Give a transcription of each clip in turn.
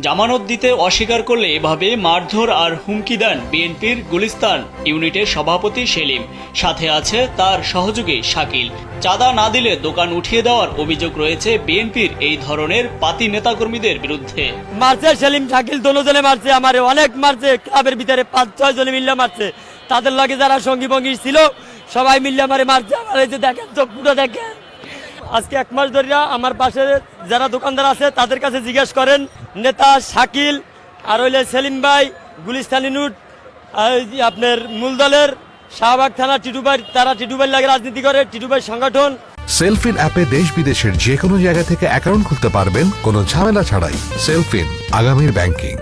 জামানত দিতে অস্বীকার করলে এভাবে মারধর আর হুমকি দেন বিএনপির গুলিস্তান ইউনিটের সভাপতি সেলিম, সাথে আছে তার সহযোগী শাকিল। চাঁদা না দিলে দোকান উঠিয়ে দেওয়ার অভিযোগ রয়েছে বিএনপির এই ধরনের পাতি নেতাকর্মীদের বিরুদ্ধে। মারছে সেলিম শাকিল দোনোজনে মারছে, আমারে অনেক মারছে, ক্লাবের ভিতরে 5-6 জনে মিল্লা মারছে, তাদের লগে যারা সঙ্গী ভঙ্গী ছিল সবাই মিল্লা মারে মারছে। আমার এই যে দেখেন চোখ পুরো দেখেন। আজকে 1 মাস ধরে আমার পাশে যারা দোকানদার আছে তাদের কাছে জিজ্ঞেস করেন, নেতা শাকিল আর হইলে সেলিম ভাই গুলিস্তান ইউনিট আপনার মূল দলের শাহবাগ থানা টিটুবাই, তারা টিটুবাই লাগে রাজনীতি করে, টিটুবাই সংগঠন। সেলফিন অ্যাপে দেশ বিদেশের যে কোনো জায়গা থেকে অ্যাকাউন্ট খুলতে পারবেন কোনো ঝামেলা ছাড়াই। সেলফিন, আগামীর ব্যাংকিং।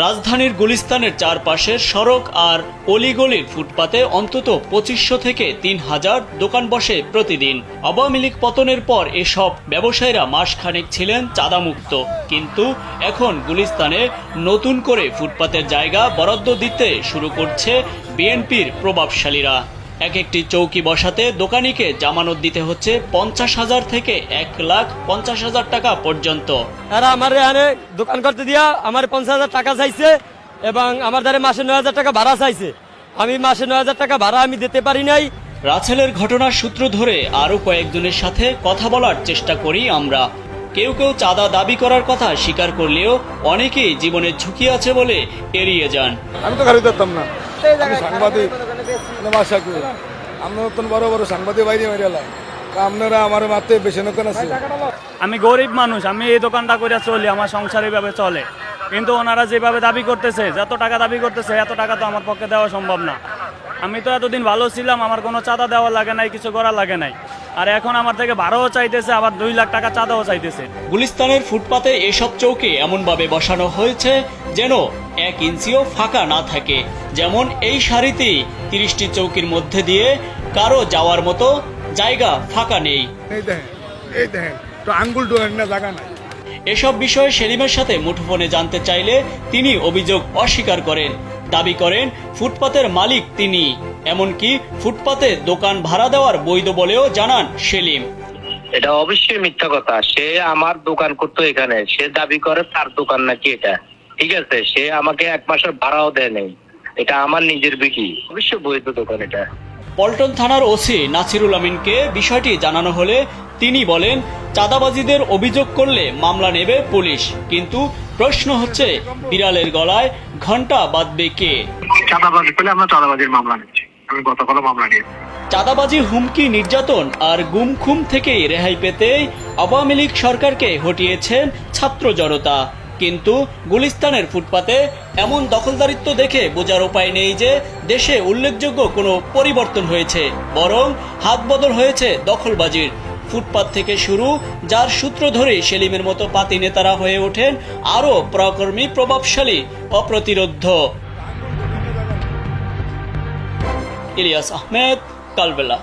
রাজধানীর গুলিস্তানের চারপাশের সড়ক আর অলিগলির ফুটপাতে অন্তত 2500 থেকে 3000 দোকান বসে প্রতিদিন। আওয়ামী লীগ পতনের পর এসব ব্যবসায়ীরা মাসখানেক ছিলেন চাঁদামুক্ত, কিন্তু এখন গুলিস্তানে নতুন করে ফুটপাতের জায়গা বরাদ্দ দিতে শুরু করছে বিএনপির প্রভাবশালীরা। এক একটি চৌকি বসাতে দোকানিকে জামানত দিতে হচ্ছে 50,000 থেকে 1,50,000 টাকা পর্যন্ত। এরা আমার এখানে দোকান করতে দিয়া আমার 50,000 টাকা চাইছে এবং আমার দ্বারা মাসে 9,000 টাকা ভাড়া চাইছে। আমি মাসে 9,000 টাকা ভাড়া আমি দিতে পারি নাই। রাছেলের ঘটনার সূত্র ধরে আরো কয়েকজনের সাথে কথা বলার চেষ্টা করি আমরা। কেউ কেউ চাঁদা দাবি করার কথা স্বীকার করলেও অনেকেই জীবনের ঝুঁকি আছে বলে এড়িয়ে যান। আমি তো গাড়ি ধরতাম না, আমি সাংবাদিক, আমরা নতুন বড় বড় সাংবাদিক বাইরে মেরেলাম, আপনারা আমার মাত্রে বেশি নতুন আছে। আমি গরিব মানুষ, আমি এই দোকানটা করে চলি, আমার সংসার এইভাবে চলে, কিন্তু ওনারা যেভাবে দাবি করতেছে, যত টাকা দাবি করতেছে এত টাকা তো আমার পক্ষে দেওয়া সম্ভব না। আমি তো এতদিন ভালো ছিলাম, আমার কোনো চাঁদা দেওয়া লাগে নাই, কিছু করা লাগে নাই, আর এখন আমার থেকে ভাড়াও চাইতেছে, আবার 2 লাখ টাকা চাঁদাও চাইতেছে। গুলিস্তানের ফুটপাতে এসব চৌকি এমনভাবে বসানো হয়েছে যেন 1 ইঞ্চিও ফাঁকা না থাকে। যেমন এই সারিতেই 30টি চৌকির মধ্যে দিয়ে কারো যাওয়ার মতো জায়গা ফাঁকা নেই। এই দেখেন তো আঙ্গুল ডোয়েন না জায়গা নাই। এসব বিষয়ে সেলিমের সাথে মুঠোফোনে জানতে চাইলে তিনি অভিযোগ অস্বীকার করেন। দাবি করেন ফুটপাতের মালিক তিনি, এমনকি ফুটপাতে দোকান ভাড়া দেওয়ার বৈধ বলেও জানান সেলিম। এটা অবশ্যই মিথ্যা কথা। সে আমার দোকান করতো এখানে, সে দাবি করে তার দোকান নাকি এটা, ঠিক আছে? সে আমাকে 1 মাসের ভাড়াও দেয় নাই, এটা আমার নিজের বিক্রি, অবশ্যই বৈধ দোকান এটা। পল্টন থানার ওসি নাসিরুল আমিনকে বিষয়টি জানানো হলে তিনি বলেন, চাঁদাবাজিদের অভিযোগ করলে মামলা নেবে পুলিশ, কিন্তু প্রশ্ন হচ্ছে বিড়ালের গলায় ঘন্টা বাঁধবে কে? চাঁদাবাজি পেলে আমরা চাঁদাবাজির মামলা নিচ্ছি, আমি গতকাল মামলা নিয়েছি। চাঁদাবাজি, হুমকি, নির্যাতন আর গুম খুম থেকে রেহাই পেতে আওয়ামী লীগ সরকারকে হটিয়েছেন ছাত্র জনতা, কিন্তু গুলিস্তানের ফুটপাতে এমন দখলদারিত্ব দেখে বোঝার উপায় নেই যে দেশে উল্লেখযোগ্য কোনো পরিবর্তন হয়েছে, বরং হাত বদল হয়েছে দখলবাজির। ফুটপাত থেকে শুরু, যার সূত্র ধরে সেলিমের মতো পাতি নেতারা হয়ে ওঠেন আরো প্রকর্মী, প্রভাবশালী, অপ্রতিরোধ্য। ইলিয়াস আহমেদ, কালবেলা।